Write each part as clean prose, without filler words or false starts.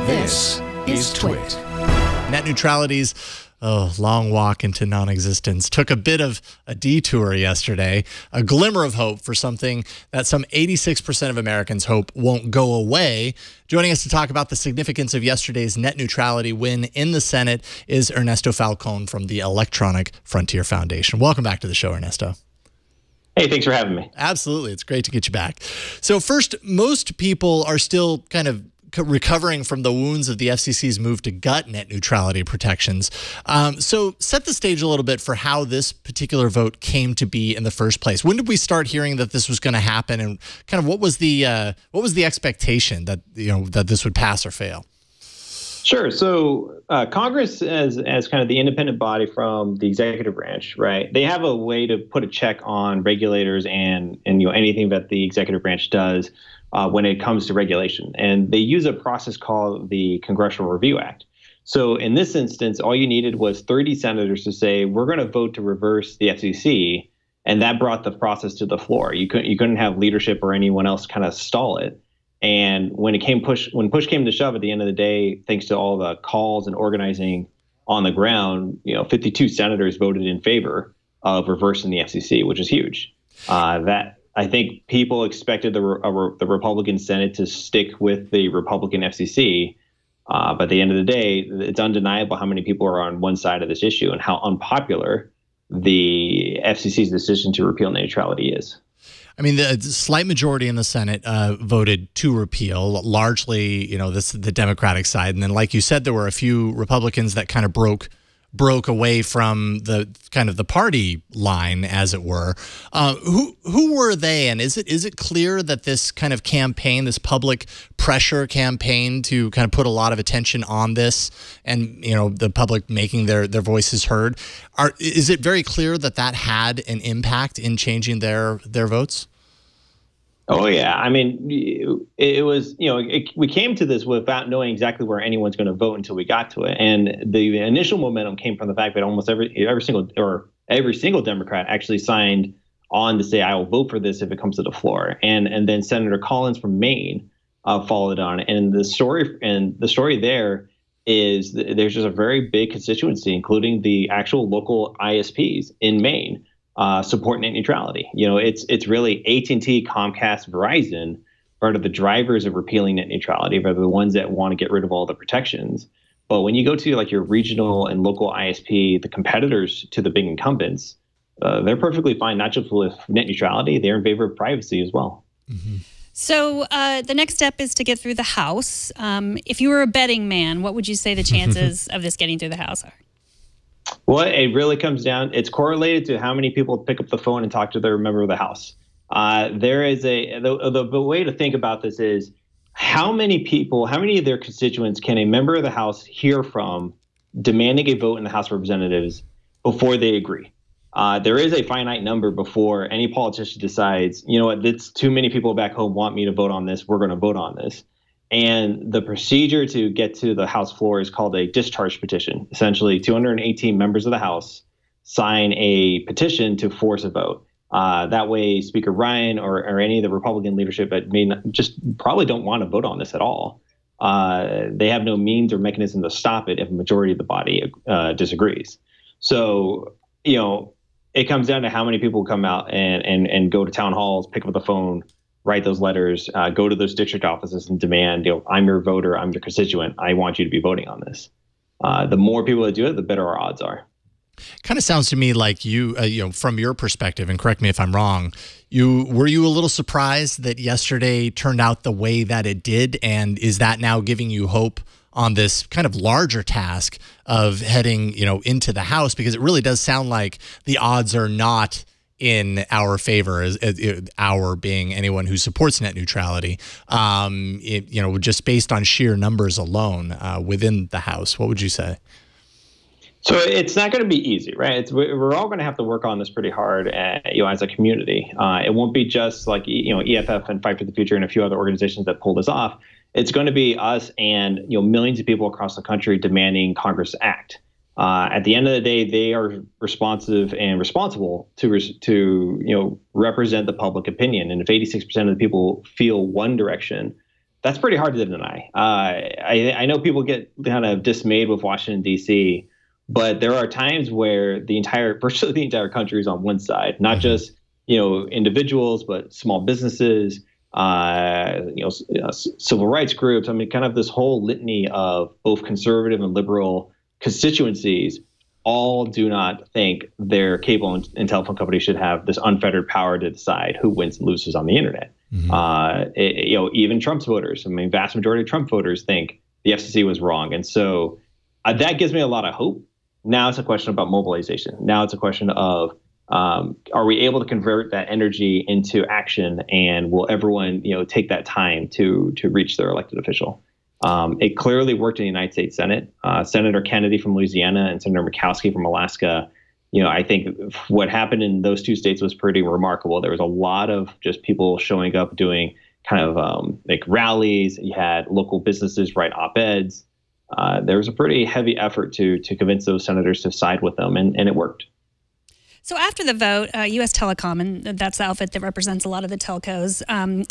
This is TWiT. Net neutrality's long walk into non-existence took a bit of a detour yesterday, a glimmer of hope for something that some 86% of Americans hope won't go away. Joining us to talk about the significance of yesterday's net neutrality win in the Senate is Ernesto Falcon from the Electronic Frontier Foundation. Welcome back to the show, Ernesto. Hey, thanks for having me. Absolutely. It's great to get you back. So first, most people are still kind of recovering from the wounds of the FCC's move to gut net neutrality protections. So set the stage a little bit for how this particular vote came to be in the first place. When did we start hearing that this was going to happen, and kind of what was the expectation that that this would pass or fail? Sure. So Congress, as kind of the independent body from the executive branch, right? They have a way to put a check on regulators and anything that the executive branch does when it comes to regulation. And they use a process called the Congressional Review Act. So in this instance, all you needed was 30 senators to say, we're going to vote to reverse the FCC. And that brought the process to the floor. You couldn't have leadership or anyone else kind of stall it. And when push came to shove at the end of the day, thanks to all the calls and organizing on the ground, 52 senators voted in favor of reversing the FCC, which is huge. I think people expected the Republican Senate to stick with the Republican FCC. But at the end of the day, it's undeniable how many people are on one side of this issue and how unpopular the FCC's decision to repeal net neutrality is. I mean, the slight majority in the Senate voted to repeal, largely, the Democratic side. And then, like you said, there were a few Republicans that kind of broke away from the kind of the party line, as it were. Who were they? And is it clear that this kind of campaign, this public pressure campaign to kind of put a lot of attention on this and, the public making their voices heard, is it very clear that that had an impact in changing their votes? Oh, yeah. I mean, it was, we came to this without knowing exactly where anyone's going to vote until we got to it. And the initial momentum came from the fact that almost every single Democrat actually signed on to say, I will vote for this if it comes to the floor. And then Senator Collins from Maine followed on. And the story there is there's just a very big constituency, including the actual local ISPs in Maine, support net neutrality. It's really AT&T, Comcast, Verizon are the drivers of repealing net neutrality. They're the ones that want to get rid of all the protections. But when you go to like your regional and local ISP, the competitors to the big incumbents, they're perfectly fine, not just with net neutrality, they're in favor of privacy as well. Mm-hmm. So the next step is to get through the House. If you were a betting man, what would you say the chances of this getting through the House are? Well, it really comes down, it's correlated to how many people pick up the phone and talk to their member of the House. There is the way to think about this is how many of their constituents can a member of the House hear from demanding a vote in the House of Representatives before they agree? There is a finite number before any politician decides, it's too many people back home want me to vote on this, we're going to vote on this. And the procedure to get to the House floor is called a discharge petition. Essentially, 218 members of the House sign a petition to force a vote. That way, Speaker Ryan or any of the Republican leadership probably don't want to vote on this at all. They have no means or mechanism to stop it if a majority of the body disagrees. So, it comes down to how many people come out and go to town halls, pick up the phone, write those letters, go to those district offices and demand, I'm your voter, I'm your constituent, I want you to be voting on this. The more people that do it, the better our odds are. Kind of sounds to me like you, from your perspective, and correct me if I'm wrong, were you a little surprised that yesterday turned out the way that it did? And is that now giving you hope on this kind of larger task of heading, into the House? Because it really does sound like the odds are not in our favor, as our being anyone who supports net neutrality, just based on sheer numbers alone within the House. What would you say? So it's not going to be easy, right? We're all going to have to work on this pretty hard, as a community. It won't be just like EFF and Fight for the Future and a few other organizations that pull this off. It's going to be us and millions of people across the country demanding Congress act. At the end of the day, they are responsive and responsible to represent the public opinion. And if 86% of the people feel one direction, that's pretty hard to deny. I know people get kind of dismayed with Washington, D.C., but there are times where virtually the entire country is on one side, not just, individuals, but small businesses, civil rights groups. I mean, kind of this whole litany of both conservative and liberal constituencies all do not think their cable and telephone company should have this unfettered power to decide who wins and loses on the internet. Even Trump's voters, I mean, vast majority of Trump voters think the FCC was wrong. And so that gives me a lot of hope. Now it's a question about mobilization. Now it's a question of, are we able to convert that energy into action, and will everyone, take that time to reach their elected official? It clearly worked in the United States Senate. Senator Kennedy from Louisiana and Senator Murkowski from Alaska. I think what happened in those two states was pretty remarkable. There was a lot of just people showing up doing kind of like rallies. You had local businesses write op-eds. There was a pretty heavy effort to convince those senators to side with them, and it worked. So after the vote, U.S. Telecom, and that's the outfit that represents a lot of the telcos,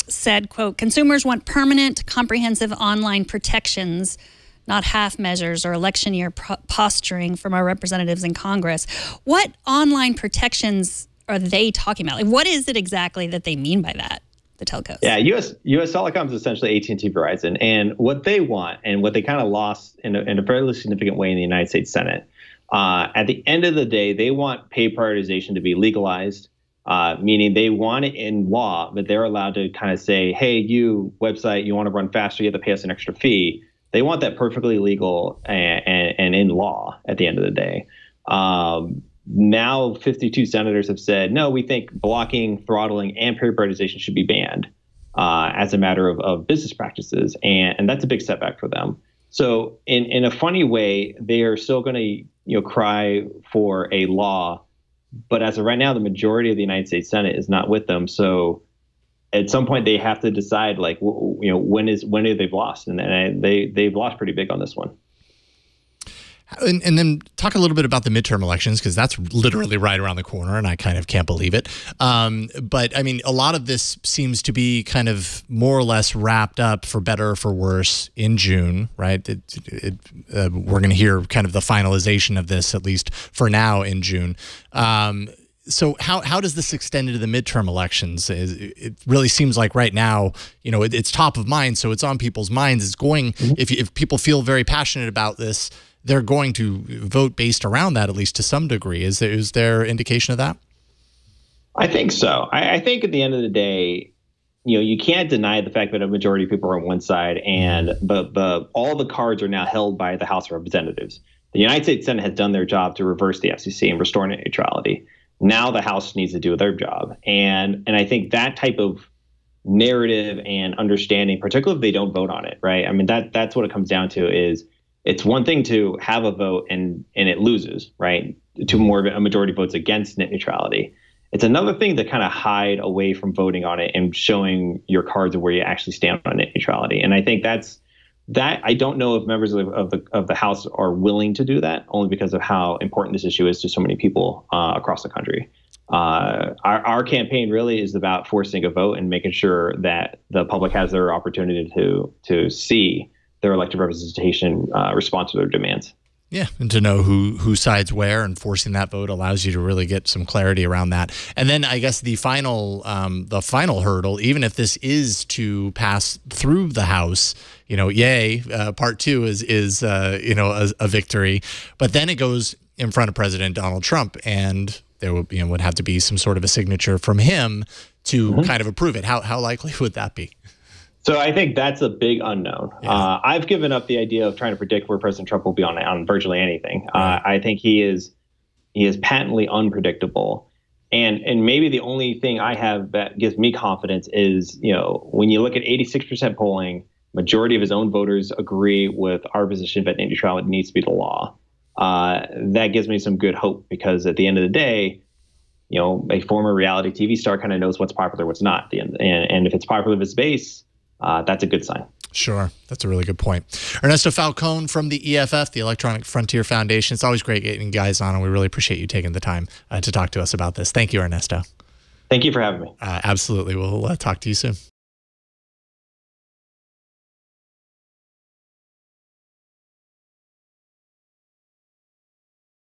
said, quote, consumers want permanent, comprehensive online protections, not half measures or election year posturing from our representatives in Congress. What online protections are they talking about? Like, what is it exactly that they mean by that, the telcos? Yeah, U.S. Telecom is essentially AT&T Verizon. And what they want, and what they kind of lost in a fairly significant way in the United States Senate, at the end of the day, they want pay prioritization to be legalized, meaning they want it in law, but they're allowed to kind of say, hey, you website, you want to run faster, you have to pay us an extra fee. They want that perfectly legal and in law at the end of the day. Now 52 senators have said, no, we think blocking, throttling, and pay prioritization should be banned as a matter of business practices. And that's a big setback for them. So in a funny way, they are still going to cry for a law, but as of right now, the majority of the United States Senate is not with them. So at some point, they have to decide, like, when have they lost, and they've lost pretty big on this one. And then talk a little bit about the midterm elections, because that's literally right around the corner, and I kind of can't believe it. But I mean, a lot of this seems to be kind of more or less wrapped up, for better or for worse, in June, right? We're going to hear kind of the finalization of this, at least for now, in June. So how does this extend into the midterm elections? It really seems like right now, it's top of mind, so it's on people's minds. It's going, if people feel very passionate about this, they're going to vote based around that, at least to some degree. Is there indication of that? I think so. I think at the end of the day, you can't deny the fact that a majority of people are on one side, and all the cards are now held by the House of Representatives. The United States Senate has done their job to reverse the FCC and restore net neutrality. Now the House needs to do their job. And I think that type of narrative and understanding, particularly if they don't vote on it, right? I mean, that's what it comes down to. Is it's one thing to have a vote and it loses, right? To more of a majority votes against net neutrality. It's another thing to kind of hide away from voting on it and showing your cards of where you actually stand on net neutrality. And I think that I don't know if members of the House are willing to do that, only because of how important this issue is to so many people across the country. Our campaign really is about forcing a vote and making sure that the public has their opportunity to see their elected representation respond to their demands. Yeah, and to know who sides where, and forcing that vote allows you to really get some clarity around that. And then I guess the final hurdle, even if this is to pass through the House, yay, part two is a victory. But then it goes in front of President Donald Trump, and there would have to be some sort of a signature from him to kind of approve it. How likely would that be? So I think that's a big unknown. Yeah. I've given up the idea of trying to predict where President Trump will be on virtually anything. Right. I think he is patently unpredictable. And maybe the only thing I have that gives me confidence is, when you look at 86% polling, majority of his own voters agree with our position that net neutrality needs to be the law. That gives me some good hope, because at the end of the day, a former reality TV star kind of knows what's popular, what's not. And if it's popular with his base, that's a good sign. Sure. That's a really good point. Ernesto Falcon from the EFF, the Electronic Frontier Foundation. It's always great getting guys on, and we really appreciate you taking the time to talk to us about this. Thank you, Ernesto. Thank you for having me. Absolutely. We'll talk to you soon.